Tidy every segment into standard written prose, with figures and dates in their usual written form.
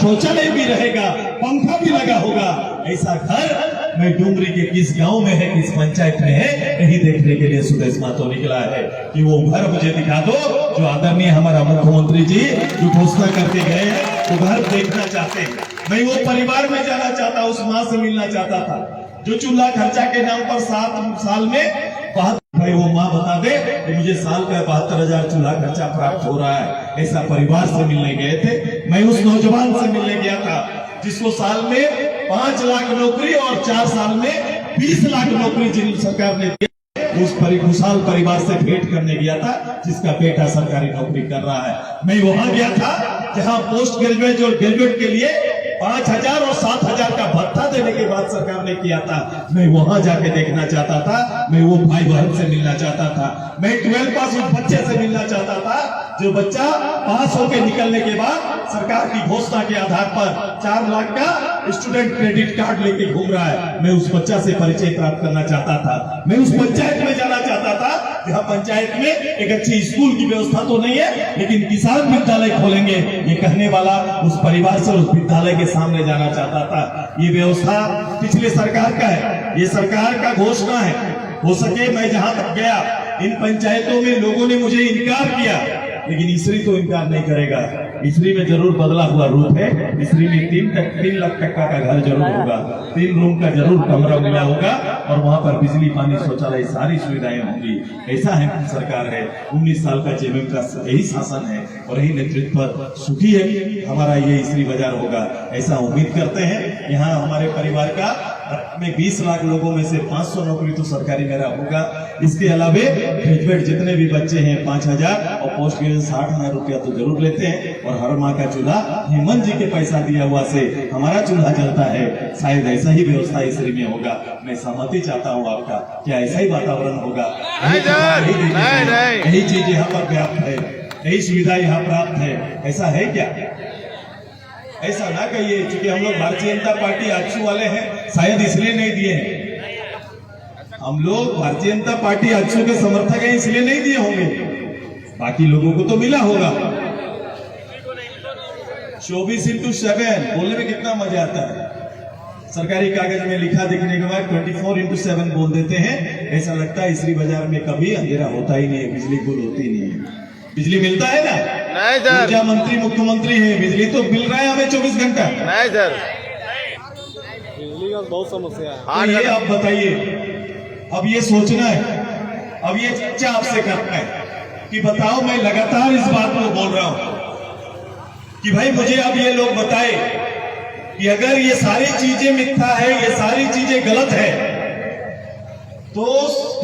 शौचालय भी रहेगा, पंखा भी लगा होगा। ऐसा घर मैं डूंगरी के किस गांव में है, किस पंचायत में है, यही देखने के लिए सुदेश महतो निकला है कि वो घर मुझे दिखा दो जो आदरणीय हमारा मुख्यमंत्री जी जो घोषणा करके गए हैं, वो घर देखना चाहते हैं। मैं वो परिवार में जाना चाहता, उस माँ से मिलना चाहता था जो चूल्हा खर्चा के नाम पर 7 साल में भाई वो माँ बता दे कि मुझे साल का 72,000 चूल्हा खर्चा प्राप्त हो रहा है। ऐसा परिवार से मिलने गए थे। मैं उस नौजवान से मिलने गया था जिसको साल में 5 लाख नौकरी और 4 साल में 20 लाख नौकरी जिन सरकार ने दी, उस खुशहाल परिवार से भेंट करने गया था जिसका बेटा सरकारी नौकरी कर रहा है। मैं वहां गया था जहां पोस्ट ग्रेजुएट और ग्रेजुएट के लिए 5,000 और 7,000 का भत्ता देने के बाद सरकार ने किया था। मैं वहां जाके देखना चाहता था, मैं वो भाई बहन से मिलना चाहता था, मैं 12 पास उस बच्चे से मिलना चाहता था जो बच्चा पास होकर निकलने के बाद सरकार की घोषणा के आधार पर 4 लाख का स्टूडेंट क्रेडिट कार्ड लेके घूम रहा है। मैं उस बच्चा से परिचय प्राप्त करना चाहता था। मैं उस पंचायत में जाना चाहता था जहाँ पंचायत में एक अच्छी स्कूल की व्यवस्था तो नहीं है, लेकिन किसान विद्यालय खोलेंगे, ये कहने वाला उस परिवार से उस विद्यालय के सामने जाना चाहता था। ये व्यवस्था पिछले सरकार का है, ये सरकार का घोषणा है। हो सके मैं जहां तक गया, इन पंचायतों में लोगों ने मुझे इनकार किया, लेकिन इसरी तो इनकार नहीं करेगा। इसरी में जरूर बदला हुआ रूप है। इसरी में 3 लाख टका का घर जरूर होगा, 3 रूम का जरूर कमरा मिला होगा और वहां पर बिजली, पानी, शौचालय सारी सुविधाएं होंगी। ऐसा है सरकार है। 19 साल का जेएमएम का यही शासन है और यही नेतृत्व पर सुखी है हमारा ये इसरी बाजार होगा, ऐसा उम्मीद करते हैं। यहाँ हमारे परिवार का में 20 लाख लोगों में से 500 नौकरी तो सरकारी मेरा होगा। इसके अलावे ग्रेजुएट जितने भी बच्चे हैं 5,000 और पोस्ट ग्रेजुएट 60,000 रुपया तो जरूर लेते हैं। और हर माह का चूल्हा हेमंत जी के पैसा दिया हुआ से हमारा चूल्हा जलता है। शायद ऐसा ही व्यवस्था इसरी में होगा। मैं सहमति चाहता हूँ आपका, क्या ऐसा ही वातावरण होगा? यही चीज यहाँ पर व्याप्त है, यही सुविधा यहाँ प्राप्त है। ऐसा है क्या? ऐसा ना कहिए क्योंकि हम लोग भारतीय जनता पार्टी आजसू वाले हैं, शायद इसलिए नहीं दिए हैं। हम लोग भारतीय जनता पार्टी आजसू के समर्थक हैं, इसलिए नहीं दिए होंगे। बाकी लोगों को तो मिला होगा। 24x7 बोलने में कितना मजा आता है। सरकारी कागज में लिखा दिखने के बाद 24x7 बोल देते हैं। ऐसा लगता है इसरी बाजार में कभी अंधेरा होता ही नहीं है, बिजली गुल होती नहीं है। बिजली मिलता है ना? नहीं सर। ऊर्जा मंत्री मुख्यमंत्री है, बिजली तो मिल रहा है हमें 24 घंटा। नहीं सर, बिजली का बहुत समस्या है। ये आप बताइए, अब ये सोचना है, अब ये चर्चा आपसे करना है कि बताओ, मैं लगातार इस बात को बोल रहा हूं कि भाई मुझे अब ये लोग बताए कि अगर ये सारी चीजें मिथ्या है, ये सारी चीजें गलत है, तो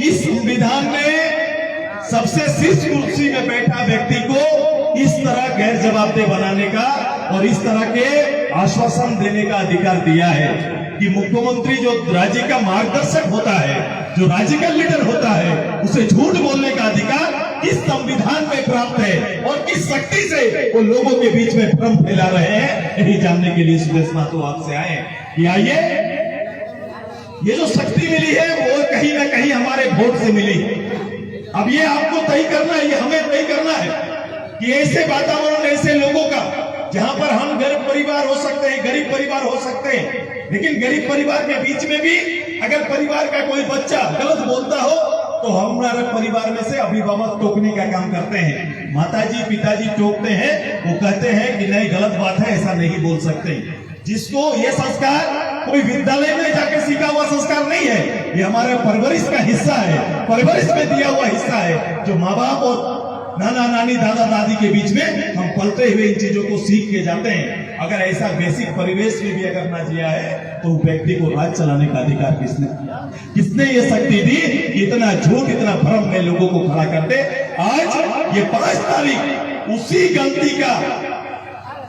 इस संविधान में सबसे शीर्ष कुर्सी में बैठा व्यक्ति को इस तरह गैर जवाबदेह बनाने का और इस तरह के आश्वासन देने का अधिकार दिया है कि मुख्यमंत्री जो राज्य का मार्गदर्शक होता है, जो राज्य का लीडर होता है, उसे झूठ बोलने का अधिकार किस संविधान में प्राप्त है और किस शक्ति से वो लोगों के बीच में भ्रम फैला रहे हैं। यही जानने के लिए सुदेश महतो आपसे आए कि आइए, ये जो शक्ति मिली है वो कहीं ना कहीं हमारे वोट से मिली। अब ये आपको तय करना है, ये हमें तय करना है कि ऐसे वातावरण, ऐसे लोगों का जहां पर हम गरीब परिवार हो सकते हैं, गरीब परिवार हो सकते हैं, लेकिन गरीब परिवार के बीच में भी अगर परिवार का कोई बच्चा गलत बोलता हो तो हमारे परिवार में से अभिभावक टोकने का काम करते हैं। माताजी पिताजी टोकते हैं, वो कहते हैं कि नहीं गलत बात है, ऐसा नहीं बोल सकते। जिसको ये संस्कार कोई विद्यालय में जाकर सीखा हुआ संस्कार नहीं है, ये हमारे परवरिश का हिस्सा है, परवरिश में दिया हुआ हिस्सा है, जो माँ बाप और नाना नानी दादा दादी के बीच में हम पलते हुए इन चीजों को सीख के जाते हैं। अगर ऐसा बेसिक परिवेश में भी अगर ना जिया है तो व्यक्ति को राज चलाने का अधिकार किसने दिया? किसने ये शक्ति दी? इतना झूठ, इतना भ्रम में लोगों को खड़ा करते। आज ये 5 तारीख उसी गलती का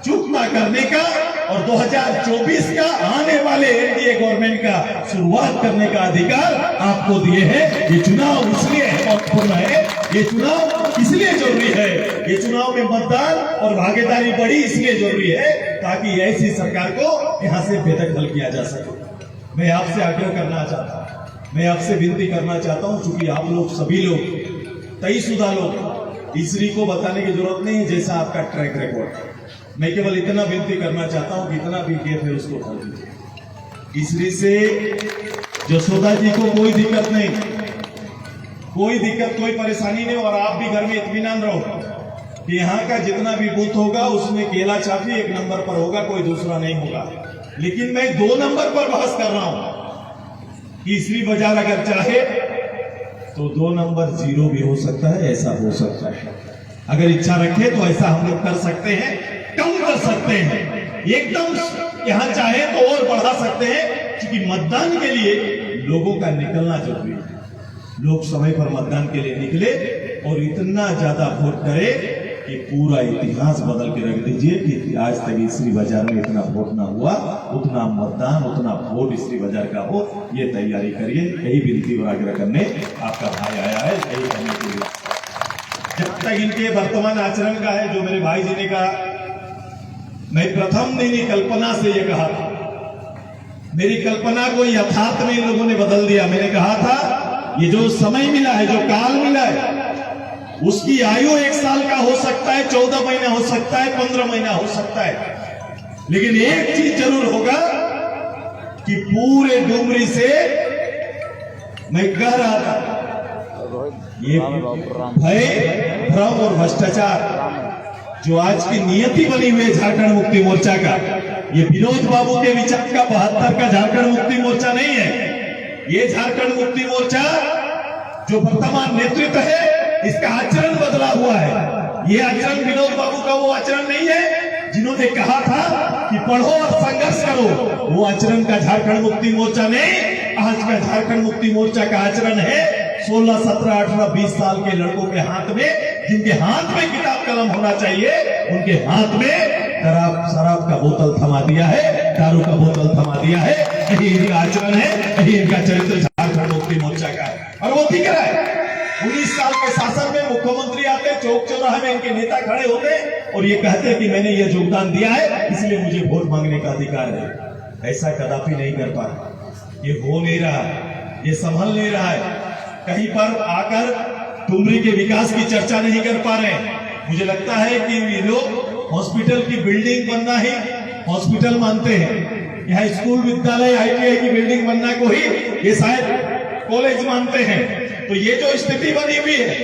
चूक ना करने का और 2024 का आने वाले एनडीए गवर्नमेंट का शुरुआत करने का अधिकार आपको दिए हैं। ये चुनाव इसलिए महत्वपूर्ण है, ये चुनाव इसलिए जरूरी है, ये चुनाव में मतदान और भागीदारी बढ़ी इसलिए जरूरी है ताकि ऐसी सरकार को यहाँ से बेदखल किया जा सके। मैं आपसे आग्रह करना चाहता हूँ, मैं आपसे विनती करना चाहता हूँ, चूंकि आप लोग सभी लोग 23 लोग, इसरी को बताने की जरूरत नहीं है जैसा आपका ट्रैक रिकॉर्ड। मैं केवल इतना विनती करना चाहता हूं कि इतना भी गेप है उसको भर दीजिए। इसरी से जसोदा जी को कोई दिक्कत नहीं, कोई दिक्कत कोई परेशानी नहीं, और आप भी घर में इत्मीनान रहो कि यहाँ का जितना भी बूथ होगा उसमें केला चाफी 1 नंबर पर होगा, कोई दूसरा नहीं होगा। लेकिन मैं 2 नंबर पर बहस कर रहा हूं कि इसरी बाजार अगर चाहे तो 2 नंबर 0 भी हो सकता है, ऐसा हो सकता है। अगर इच्छा रखे तो ऐसा हम लोग कर सकते हैं, कम कर सकते हैं, एकदम यहां चाहे तो और बढ़ा सकते हैं, क्योंकि मतदान के लिए लोगों का निकलना जरूरी है। लोग समय पर मतदान के लिए निकले और इतना ज्यादा वोट करे कि पूरा इतिहास बदल के रख दीजिए कि आज तक इसरी बाजार में इतना वोट ना हुआ, उतना मतदान, उतना वोट इसरी बाजार का हो। ये तैयारी करिए, यही विनती और आग्रह करने आपका भाई आया है, यही करने के लिए। जब तक इनके वर्तमान आचरण का है, जो मेरे भाई जी ने कहा, मैं प्रथम दिन ही कल्पना से ये कहा था, मेरी कल्पना को यथार्थ में इन लोगों ने बदल दिया। मैंने कहा था ये जो समय मिला है, जो काल मिला है, उसकी आयु 1 साल का हो सकता है, 14 महीना हो सकता है, 15 महीना हो सकता है, लेकिन एक चीज जरूर होगा कि पूरे डुमरी से मैं कह रहा था ये भय, भ्रम और भ्रष्टाचार जो आज की नियति बनी हुई है झारखंड मुक्ति मोर्चा का, ये विनोद बाबू के विचार का 72 का झारखंड मुक्ति मोर्चा नहीं है। ये झारखंड मुक्ति मोर्चा जो वर्तमान नेतृत्व है, इसका आचरण बदला हुआ है। ये आचरण विनोद बाबू का वो आचरण नहीं है जिन्होंने कहा था कि पढ़ो और संघर्ष करो, वो आचरण का झारखंड मुक्ति मोर्चा नहीं। आज का झारखंड मुक्ति मोर्चा का आचरण है 16, 17, 18, 20 साल के लड़कों के हाथ में, जिनके हाथ में किताब कलम होना चाहिए, उनके हाथ में शराब का बोतल थमा दिया है, दारू का बोतल थमा दिया है। यही इनका आचरण है, यही इनका चरित्र झारखंड मुक्ति मोर्चा का है, और वो दिख रहा है। 19 साल के शासन में मुख्यमंत्री आते, चौक चौराहे में इनके नेता खड़े होते और ये कहते कि मैंने ये योगदान दिया है, इसलिए मुझे वोट मांगने का अधिकार है। ऐसा कदापि नहीं कर पा रहा, ये हो नहीं रहा, ये संभल नहीं रहा है। कहीं पर आकर डुमरी के विकास की चर्चा नहीं कर पा रहे। मुझे लगता है कि ये लोग हॉस्पिटल की बिल्डिंग बनना ही हॉस्पिटल मानते हैं, यहाँ स्कूल विद्यालय ITI की बिल्डिंग बनना को ही ये शायद कॉलेज मानते हैं। तो ये जो स्थिति बनी हुई है,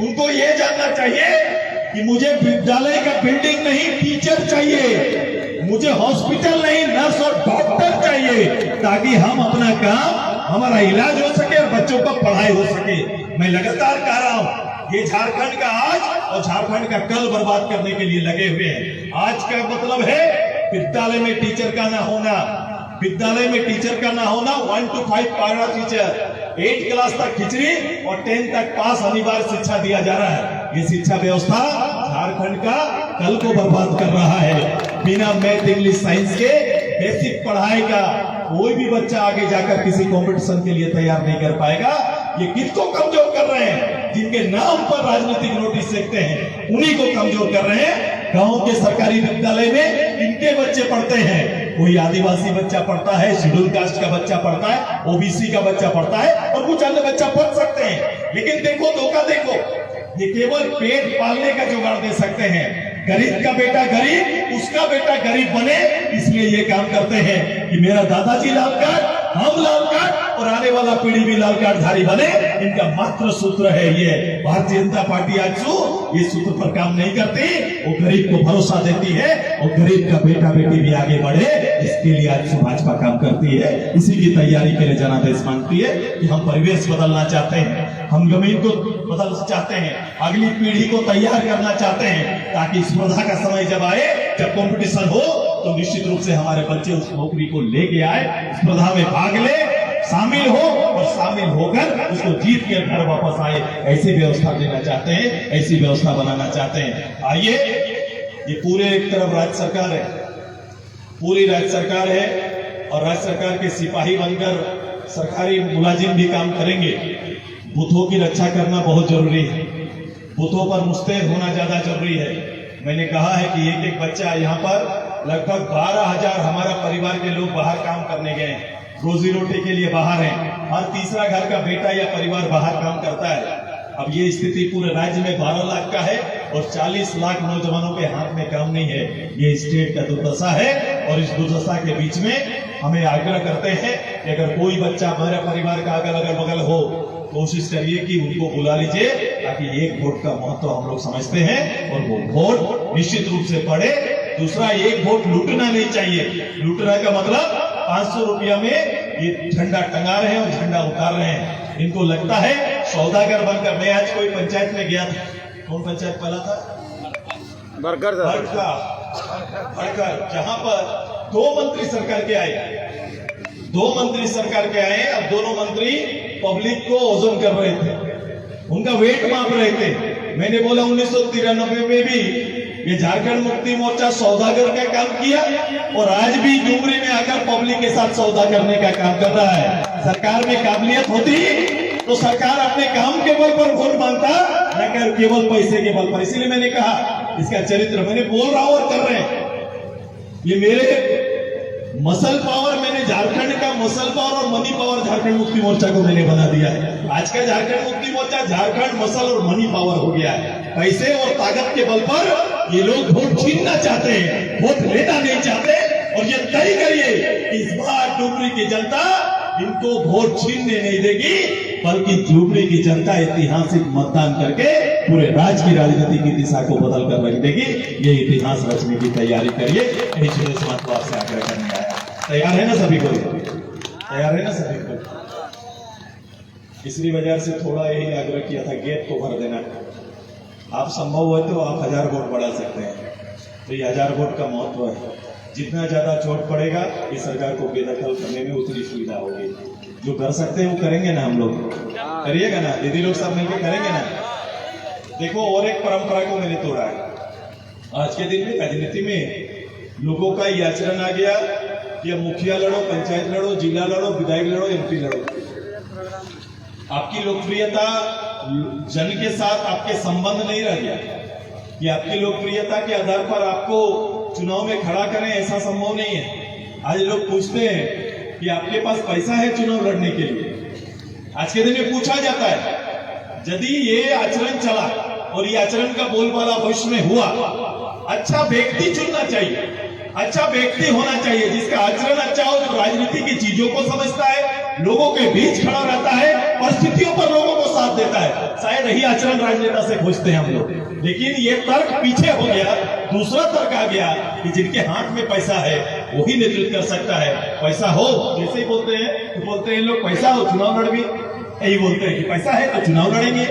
उनको ये जानना चाहिए कि मुझे विद्यालय का बिल्डिंग नहीं, टीचर चाहिए, मुझे हॉस्पिटल नहीं, नर्स और डॉक्टर चाहिए, ताकि हम अपना काम, हमारा इलाज हो सके और बच्चों का पढ़ाई हो सके। मैं लगातार कह रहा हूं, ये झारखंड का आज और झारखंड का कल बर्बाद करने के लिए लगे हुए हैं। आज का मतलब है विद्यालय में टीचर का ना होना, विद्यालय में टीचर का ना होना, 1 to 5 पैरा टीचर, 8 क्लास तक खिचड़ी और 10 तक पास अनिवार्य शिक्षा दिया जा रहा है। ये शिक्षा व्यवस्था झारखंड का कल को बर्बाद कर रहा है। बिना मैथ, इंग्लिश, साइंस के बेसिक पढ़ाई का कोई भी बच्चा आगे जाकर किसी कंपटीशन के लिए तैयार नहीं कर पाएगा। ये किसको कमजोर कर रहे हैं? जिनके नाम पर राजनीतिक नोटिस सेकते हैं, उन्हीं को कमजोर कर रहे हैं। गांव के सरकारी विद्यालय में इनके बच्चे पढ़ते हैं, कोई आदिवासी बच्चा पढ़ता है, शेड्यूल कास्ट का बच्चा पढ़ता है, OBC का बच्चा पढ़ता है, और कुछ अन्य बच्चा पढ़ सकते हैं। लेकिन देखो धोखा, देखो, ये केवल पेट पालने का जुगाड़ दे सकते हैं। गरीब का बेटा गरीब, उसका बेटा गरीब बने, इसलिए ये काम करते हैं कि मेरा दादाजी लाल कार्ड, हम लाल कार्ड और आने वाला पीढ़ी भी लाल कार्डधारी बने। इनका मात्र सूत्र है ये। भारतीय जनता पार्टी आज ये सूत्र पर काम नहीं करती, वो गरीब को भरोसा देती है और गरीब का बेटा बेटी भी आगे बढ़े, इसके लिए आज भाजपा काम करती है। इसी की तैयारी के लिए जनादेश मांगती है कि हम परिवेश बदलना चाहते हैं, हम जमीन को बदल चाहते हैं, अगली पीढ़ी को तैयार करना चाहते हैं, ताकि स्पर्धा का समय जब आए, जब कंपटीशन हो, तो निश्चित रूप से हमारे बच्चे उस नौकरी को लेके आए, स्पर्धा में भाग ले, शामिल हो और शामिल होकर उसको जीत के घर वापस आए। ऐसी व्यवस्था देना चाहते हैं, ऐसी व्यवस्था बनाना चाहते हैं। आइए, ये पूरे एक तरफ राज्य सरकार है, पूरी राज्य सरकार है, और राज्य सरकार के सिपाही बनकर सरकारी मुलाजिम भी काम करेंगे। बूथों की रक्षा करना बहुत जरूरी है, बूथों पर मुस्तैद होना ज्यादा जरूरी है। मैंने कहा है कि एक एक बच्चा, यहाँ पर लगभग 12,000 हमारा परिवार के लोग बाहर काम करने गए हैं, रोजी रोटी के लिए बाहर हैं। हर तीसरा घर का बेटा या परिवार बाहर काम करता है। अब ये स्थिति पूरे राज्य में 12 लाख का है और 40 लाख नौजवानों के हाथ में काम नहीं है। ये स्टेट का दुर्दशा है और इस दुर्दशा के बीच में हमें आग्रह करते हैं कि अगर कोई बच्चा हमारे परिवार का अगल बगल हो, कोशिश करिए कि उनको बुला लीजिए, ताकि एक वोट का महत्व हम लोग समझते हैं और वो वोट निश्चित रूप से पड़े। दूसरा, एक वोट लूटना नहीं चाहिए। लूटना का मतलब 500 रुपया में ये झंडा टंगा रहे हैं और झंडा उतार रहे हैं। इनको लगता है सौदागर बनकर। मैं आज कोई पंचायत में गया था, कौन पंचायत पहला था? बरकर, जहां पर 2 मंत्री सरकार के आए, 2 मंत्री सरकार के आए। अब दोनों मंत्री पब्लिक को ओजन कर रहे थे, उनका वेट माप रहे थे। मैंने बोला 1993 में भी ये झारखंड मुक्ति मोर्चा सौदागर का काम किया और आज भी डुमरी में आकर पब्लिक के साथ सौदा करने का काम कर रहा है। सरकार में काबिलियत होती तो सरकार अपने काम के बल पर वोट मांगता, न कर केवल पैसे के बल पर। इसीलिए मैंने कहा इसका चरित्र, मैंने बोल रहा हूं और कर रहे हैं। ये मेरे मसल पावर, मैंने झारखंड का मसल पावर और मनी पावर झारखंड मुक्ति मोर्चा को मैंने बना दिया है। आज का झारखंड मुक्ति मोर्चा झारखंड मसल और मनी पावर हो गया है। पैसे और ताकत के बल पर ये लोग वोट छीनना चाहते हैं, वोट लेना नहीं चाहते। और ये तय करिए कि इस बार डुमरी की जनता इनको वोट छीनने नहीं देगी, बल्कि डुमरी की जनता ऐतिहासिक मतदान करके पूरे राज्य की राजनीति की दिशा को बदल कर रख देगी। ये इतिहास रचने की तैयारी करिए। यही सुरेश महतो आपसे आग्रह करने आया। तैयार है ना सभी को? तैयार है ना सभी को? इसरी बाजार से थोड़ा यही आग्रह किया था, गेट को भर देना। आप संभव हो तो आप 1000 वोट बढ़ा सकते हैं। तो ये 1000 वोट का महत्व है। जितना ज्यादा चोट पड़ेगा इस सरकार को बेदखल करने में उतनी सुविधा होगी। जो कर सकते हैं वो करेंगे ना, हम लोग करिएगा ना, दीदी लोग सब मिलकर करेंगे ना। देखो, और एक परंपरा को मैंने तोड़ा है। आज के दिन में राजनीति में लोगों का ये आचरण आ गया कि मुखिया लड़ो, पंचायत लड़ो, जिला लड़ो, विधायक लड़ो, एमपी लड़ो। आपकी लोकप्रियता जन के साथ आपके संबंध नहीं रह गया कि आपकी लोकप्रियता के आधार पर आपको चुनाव में खड़ा करें, ऐसा संभव नहीं है। आज लोग पूछते हैं कि आपके पास पैसा है चुनाव लड़ने के लिए। आज के दिन में पूछा जाता है, यदि ये आचरण चला और ये आचरण का बोलबाला भविष्य में हुआ, अच्छा व्यक्ति चुनना चाहिए, अच्छा व्यक्ति होना चाहिए जिसका आचरण अच्छा हो, जो राजनीति की चीजों को समझता है, लोगों के बीच खड़ा रहता है, परिस्थितियों पर लोगों को साथ देता है। शायद यही आचरण राजनेता से खोजते हैं हम लोग। लेकिन ये तर्क पीछे हो गया, दूसरा तर्क आ गया कि जिनके हाथ में पैसा है वही नेतृत्व कर सकता है। पैसा हो, जैसे ही बोलते हैं तो बोलते हैं लोग पैसा हो चुनाव लड़ भी, यही बोलते हैं कि पैसा है तो चुनाव लड़ेंगे।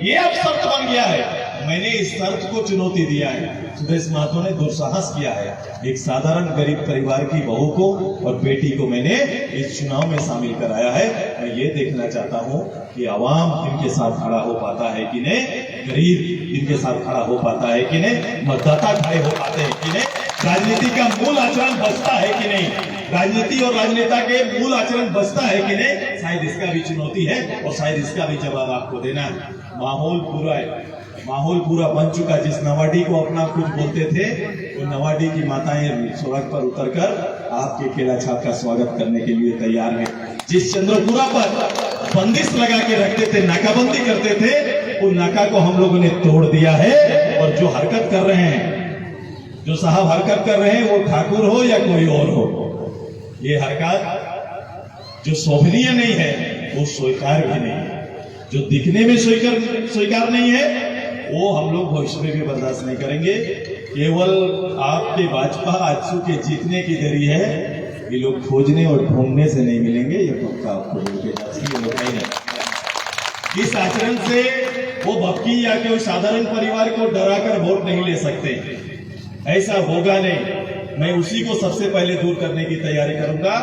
ये अब शर्त बन गया है। मैंने इस शर्त को चुनौती दिया है। सुरेश महतो ने दुस्साहस किया है। एक साधारण गरीब परिवार की बहू को और बेटी को मैंने इस चुनाव में शामिल कराया है। मैं ये देखना चाहता हूँ कि आवाम इनके साथ खड़ा हो पाता है कि नहीं, गरीब इनके साथ खड़ा हो पाता है कि नहीं, मतदाता खड़े हो पाते हैं कि नहीं, राजनीति का मूल आचरण बचता है कि नहीं, राजनीति और राजनेता के मूल आचरण बचता है कि नहीं। शायद इसका भी चुनौती है और शायद इसका भी जवाब आपको देना है। माहौल पूरा बन चुका। जिस नवाडी को अपना कुछ बोलते थे, वो नवाडी की माताएं सड़क पर उतरकर आपके केला छाप का स्वागत करने के लिए तैयार है। जिस चंद्रपुरा पर बंदिश लगा के रखते थे, नाकाबंदी करते थे, उन नाका को हम लोगों ने तोड़ दिया है। और जो हरकत कर रहे हैं, जो साहब हरकत कर रहे हैं, वो ठाकुर हो या कोई और हो, ये हरकत जो शोभनीय नहीं है वो स्वीकार भी नहीं है। जो दिखने में स्वीकार नहीं है वो हम लोग भविष्य में भी बर्दाश्त नहीं करेंगे। केवल आपके भाजपा आजसू के जीतने की देरी है। ये लोग खोजने और ढूंढने से नहीं मिलेंगे, ये पक्का आपको बोल के इस आचरण से वो भक्की या कोई साधारण परिवार को डराकर वोट नहीं ले सकते। ऐसा होगा नहीं। मैं उसी को सबसे पहले दूर करने की तैयारी करूंगा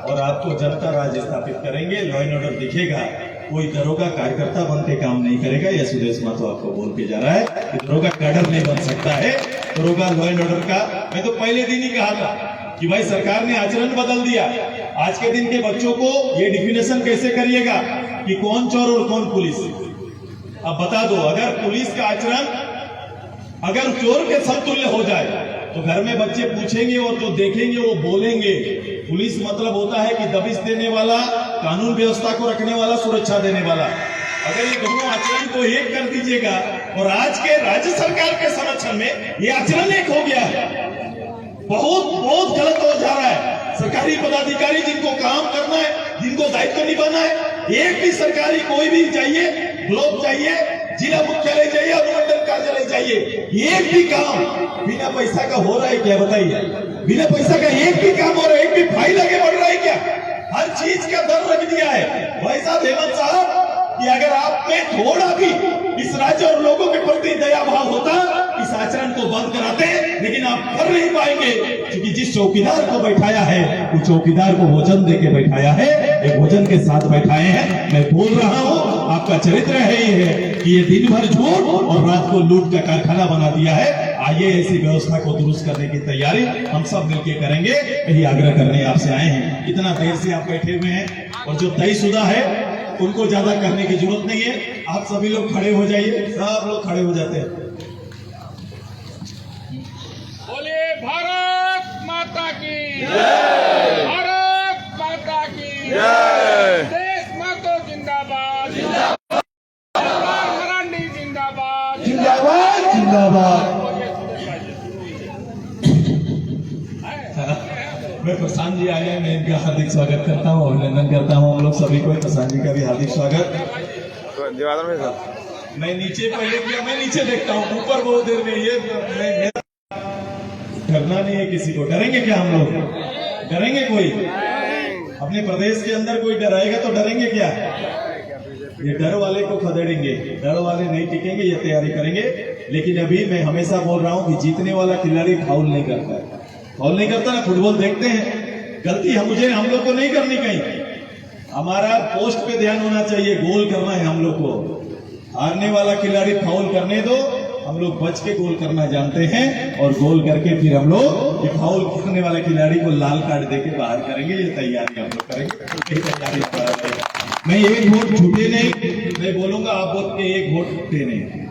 और आपको जनता राज स्थापित करेंगे। लॉ एंड ऑर्डर दिखेगा। कोई दरोगा कार्यकर्ता बन के काम नहीं करेगा। यह सुरेश महतो आपको बोल के जा रहा है कि दरोगा कैडर नहीं बन सकता है। दरोगा लॉ एंड ऑर्डर का, मैं तो पहले दिन ही कहा था कि भाई सरकार ने आचरण बदल दिया। आज के दिन के बच्चों को ये डिफिनेशन कैसे करिएगा कि कौन चोर और कौन पुलिस। अब बता दो, अगर पुलिस का आचरण अगर चोर के समतुल्य हो जाए तो घर में बच्चे पूछेंगे और जो देखेंगे वो बोलेंगे। पुलिस मतलब होता है कि दबिश देने वाला, कानून व्यवस्था को रखने वाला, सुरक्षा देने वाला। अगर ये दोनों आचरण को एक कर दीजिएगा, और आज के राज्य सरकार के संरक्षण में ये आचरण एक हो गया है, बहुत बहुत गलत हो जा रहा है। सरकारी पदाधिकारी जिनको काम करना है, जिनको दायित्व निभाना है, एक भी सरकारी कोई भी चाहिए, ब्लॉक चाहिए, जिला मुख्यालय चाहिए, अनुमंडल कार्यालय चाहिए, एक भी काम बिना पैसा का हो रहा है क्या बताइए? बिना पैसा का एक भी काम हो रहा है? एक भी फाइल आगे बढ़ रहा है क्या? हर चीज का दर रख दिया है। भाई साहब, हेमंत साहब, कि अगर आप में थोड़ा भी इस राज्य और लोगों के प्रति दया भाव होता, इस आचरण को बंद कराते, लेकिन आप कर नहीं पाएंगे, क्योंकि जिस चौकीदार को बैठाया है, वो चौकीदार को भोजन देके बैठाया है, एक भोजन के साथ बैठाए हैं। मैं बोल रहा हूँ, आपका चरित्र है ही है कि ये दिन भर झूठ और रात को लूट का कारखाना बना दिया है। आइए ऐसी व्यवस्था को दुरुस्त करने की तैयारी हम सब मिलकर करेंगे, यही आग्रह करने आपसे आए हैं। इतना देर से आप बैठे हुए हैं, और जो तयशुदा है उनको ज्यादा करने की जरूरत नहीं है। आप सभी लोग खड़े हो जाइए, सब लोग खड़े हो जाते हैं। बोलिए भारत माता की जय, भारत माता की जय, देश माता जिंदाबाद, जिंदाबाद, मराठी जिंदाबाद, जिंदाबाद जिंदाबाद। मैं प्रशांत जी आए हैं, मैं इनका हार्दिक स्वागत करता हूँ, अभिनंदन करता हूँ हम लोग सभी को। प्रशांत जी का भी हार्दिक स्वागत। मैं नीचे पहले किया, मैं नीचे देखता हूँ, ऊपर बहुत देर में ये डरना नहीं है किसी को। डरेंगे क्या हम लोग? डरेंगे कोई? अपने प्रदेश के अंदर कोई डराएगा तो डरेंगे क्या? ये डर वाले को खदेड़ेंगे, डर वाले नहीं टिकेंगे, ये तैयारी करेंगे। लेकिन अभी मैं हमेशा बोल रहा हूँ कि जीतने वाला खिलाड़ी फाउल नहीं करता है। फाउल नहीं करता ना, फुटबॉल देखते हैं, गलती हम लोग को नहीं करनी कहीं। हमारा पोस्ट पे ध्यान होना चाहिए, गोल करना है हम लोग को। हारने वाला खिलाड़ी फाउल करने दो, हम लोग बच के गोल करना जानते हैं, और गोल करके फिर हम लोग ये फाउल करने वाले खिलाड़ी को लाल कार्ड देके बाहर करेंगे। ये तैयारी हम लोग करेंगे, ये तैयारी। मैं एक वोट छूटे नहीं, मैं बोलूंगा आप वोट के एक वोट छूटे नहीं,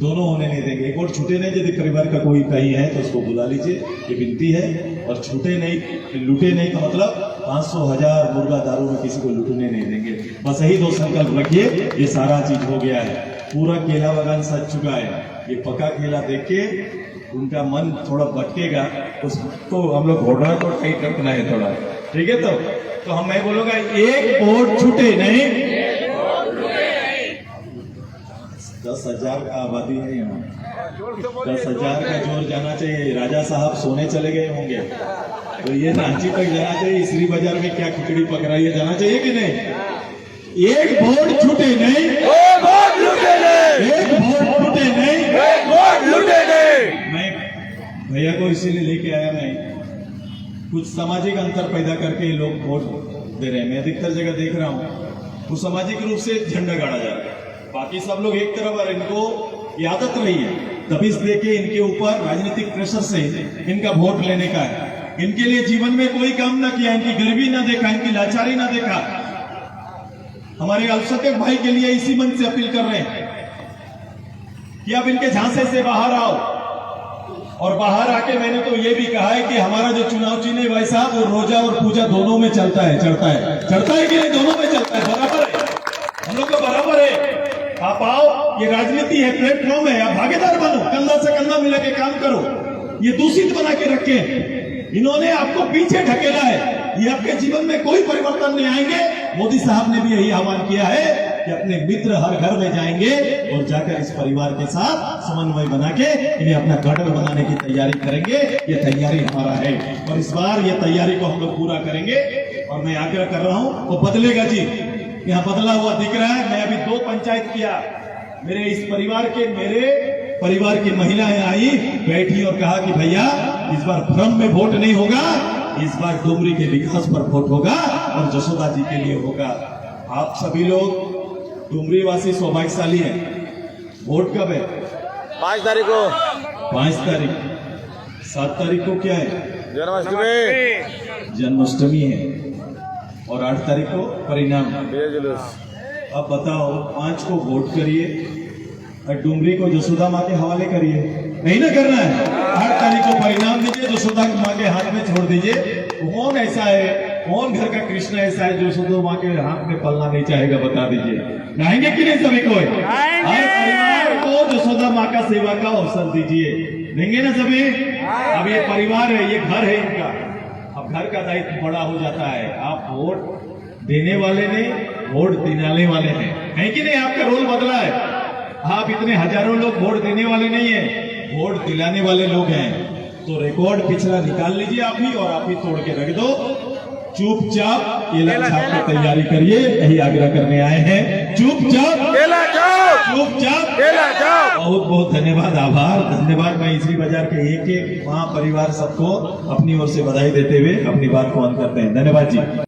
दोनों होने नहीं देंगे। एक वोट छूटे नहीं, यदि परिवार का कोई कहीं है तो उसको बुला लीजिए, ये विनती है। और छूटे नहीं, लूटे नहीं का मतलब 500 1000 मुर्गा दारू में किसी को लूटने नहीं देंगे। बस यही दो संकल्प रखिए, ये सारा चीज हो गया है। पूरा केला बागान सज चुका है। ये पका केला देख के उनका मन थोड़ा भटकेगा, उसको हम लोग घोड़ा को टाइट रखना है थोड़ा, ठीक है? तो हम मैं बोलूंगा एक वोट छूटे नहीं। 10,000 का आबादी है यहाँ, 10,000 का जोर जाना चाहिए। राजा साहब सोने चले गए होंगे तो ये रांची तक जाना चाहिए। इसरी बाजार में क्या खिचड़ी पक रही है, जाना चाहिए कि नहीं? एक वोट छूटे नहीं, एक वोट छूटे नहीं, एक वोट छूटे नहीं, एक वोट छूटे नहीं। मैं भैया को इसीलिए लेके आया, मैं कुछ सामाजिक अंतर पैदा करके लोग वोट दे रहे हैं। मैं अधिकतर जगह देख रहा हूँ वो सामाजिक रूप से झंडा गाड़ा जा रहा है, बाकी सब लोग एक तरफ। और इनको ये आदत रही है दबिश देके इनके ऊपर राजनीतिक प्रेशर से इनका वोट लेने का है। इनके लिए जीवन में कोई काम ना किया, इनकी गरीबी ना देखा, इनकी लाचारी ना देखा। हमारे अल्पसंख्यक भाई के लिए इसी मन से अपील कर रहे हैं कि अब इनके झांसे से बाहर आओ। और बाहर आके मैंने तो ये भी कहा है कि हमारा जो चुनाव चिन्ह है भाई साहब, वो रोजा और पूजा दोनों में चलता है, चढ़ता है कि नहीं? दोनों में चलता है, बराबर है, हम लोग का बराबर है। आप आओ, ये राजनीति है, प्लेटफॉर्म है, आप भागीदार बनो, कंधा से कंधा मिला के काम करो। ये दूषित बना के रखे, इन्होंने आपको पीछे ढकेला है, ये आपके जीवन में कोई परिवर्तन नहीं आएंगे। मोदी साहब ने भी यही आह्वान किया है कि अपने मित्र हर घर में जाएंगे और जाकर इस परिवार के साथ समन्वय बना के इन्हें अपना गठबंधन बनाने की तैयारी करेंगे। ये तैयारी हमारा है, और इस बार ये तैयारी को हम लोग पूरा करेंगे। और मैं आग्रह कर रहा हूं, वो बदलेगा जी, यहाँ बदला हुआ दिख रहा है। मैं अभी 2 पंचायत किया, मेरे इस परिवार के, मेरे परिवार की महिलाएं आई, बैठी और कहा कि भैया इस बार भ्रम में वोट नहीं होगा, इस बार डुमरी के विकास पर वोट होगा और जसोदा जी के लिए होगा। आप सभी लोग डुमरी वासी सौभाग्यशाली हैं। वोट कब है? 5 तारीख को। 5 तारीख, 7 तारीख को क्या है? जन्माष्टमी है, और 8 तारीख को परिणाम। अब बताओ, 5 को वोट करिए और डुमरी को जसोदा माँ के हवाले करिए, नहीं ना करना है? 8 तारीख को परिणाम दीजिए, जसोदा माँ के हाथ में छोड़ दीजिए। कौन ऐसा है कौन घर का कृष्ण ऐसा है जो यशोदा माँ के हाथ में पलना नहीं चाहेगा, बता दीजिए। चाहेंगे कि नहीं सभी कोई? हर परिवार को यशोदा माँ का सेवा का अवसर दीजिए, देंगे ना सभी? अब ये परिवार है, ये घर है इनका, अब घर का दायित्व बड़ा हो जाता है। आप वोट देने वाले नहीं, वोट दिलाने वाले हैं कि नहीं? आपका रोल बदला है। आप इतने हजारों लोग वोट देने वाले नहीं है, वोट दिलाने वाले लोग हैं। तो रिकॉर्ड पिछला निकाल लीजिए आप ही, और आप ही तोड़ के रख दो। चुपचाप ये छाप की तैयारी करिए, यही आग्रह करने आए हैं। चुपचाप चुपचाप। बहुत बहुत धन्यवाद, आभार, धन्यवाद। मैं इसरी बाजार के एक एक माँ परिवार सबको अपनी ओर से बधाई देते हुए अपनी बात को अंत करते हैं। धन्यवाद जी।